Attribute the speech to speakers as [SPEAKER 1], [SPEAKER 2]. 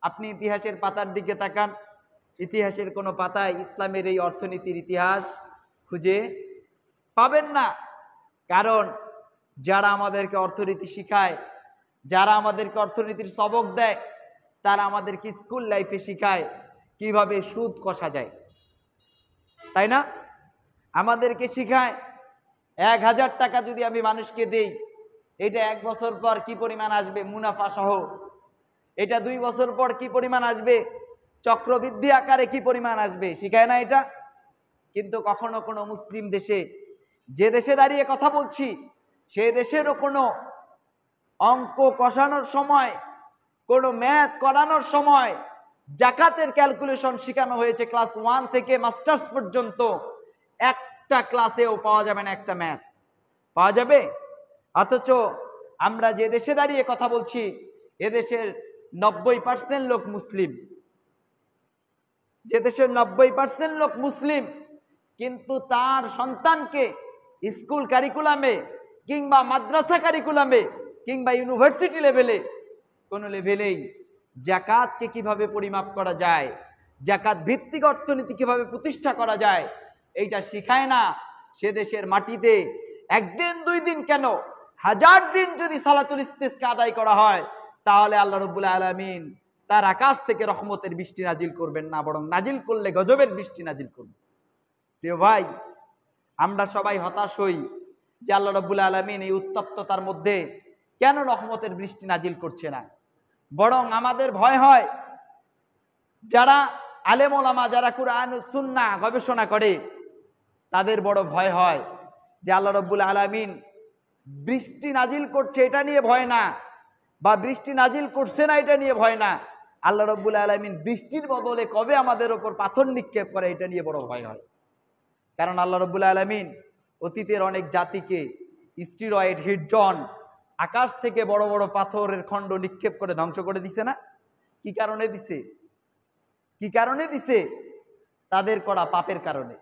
[SPEAKER 1] আপনি ইতিহাসের পাতার দিকে তাকান, ইতিহাসের কোনো পাতায় ইসলামের এই অর্থনীতির ইতিহাস খুঁজে পাবেন না। কারণ যারা আমাদেরকে অর্থনীতি শিখায়, যারা আমাদেরকে অর্থনীতির সবক দেয়, তারা আমাদেরকে স্কুল লাইফে শিখায় কিভাবে সুদ কষা যায়, তাই না? আমাদেরকে শিখায় 1000 টাকা যদি আমি মানুষকে দেই, এটা 1 বছর পর কি পরিমাণ আসবে মুনাফা সহ, এটা 2 বছর পর কি পরিমাণ আসবে, চক্রবৃদ্ধি আকারে কি পরিমাণ আসবে, শিখায় না এটা? কিন্তু কখনো কোনো মুসলিম দেশে, যে দেশে দাঁড়িয়ে কথা বলছি, সে দেশেরও কোনো অঙ্ক কষানোর সময়, কোনো ম্যাথ করানোর সময় জাকাতের ক্যালকুলেশন শেখানো হয়েছে ক্লাস 1 থেকে মাস্টার্স পর্যন্ত। একটা ক্লাসেও পাওয়া যাবে না একটা ম্যাথ, পাওয়া যাবে? অথচ আমরা যে দেশে দাঁড়িয়ে কথা বলছি, এদেশের 90% লোক মুসলিম, যে দেশের 90% লোক মুসলিম, কিন্তু তার সন্তানকে স্কুল কারিকুলামে কিংবা মাদ্রাসা কারিকুলামে কিংবা ইউনিভার্সিটি লেভেলে, কোনো লেভেলেই জাকাতকে কিভাবে পরিমাপ করা যায়, জাকাত ভিত্তিক অর্থনীতি কিভাবে প্রতিষ্ঠা করা যায়, এইটা শিখায় না। সে দেশের মাটিতে 1 দিন 2 দিন কেন 1000 দিন যদি সালাতুল ইস্তিসকা আদায় করা হয়, তাহলে আল্লাহ রাব্বুল আলামিন তার আকাশ থেকে রহমতের বৃষ্টি নাজিল করবেন না, বরং নাজিল করলে গজবের বৃষ্টি নাজিল করবেন। প্রিয় ভাই, আমরা সবাই হতাশ হই যে আল্লাহ রাব্বুল আলামিন এই উত্তপ্ততার মধ্যে কেন রহমতের বৃষ্টি নাজিল করছে না। বরং আমাদের ভয় হয়, যারা আলেম ওলামা, যারা কুরআন ও সুন্নাহ গবেষণা করে, তাদের বড় ভয় হয় যে আল্লাহ রাব্বুল আলামিন বৃষ্টি নাজিল করছে এটা নিয়ে ভয় না, বা বৃষ্টি নাজিল করছে না এটা নিয়ে ভয় না, আল্লাহ রাব্বুল আলামিন বৃষ্টির বদলে কবে আমাদের ওপর পাথর নিক্ষেপ করে এটা নিয়ে বড় ভয় হয়। কারণ আল্লাহ রাব্বুল আলামিন অতীতের অনেক জাতিকে স্টিরয়েড, হিটজন, আকাশ থেকে বড় বড় পাথরের খণ্ড নিক্ষেপ করে ধ্বংস করে দিছে না? কি কারণে দিছে? কি কারণে দিছে? তাদের করা পাপের কারণে।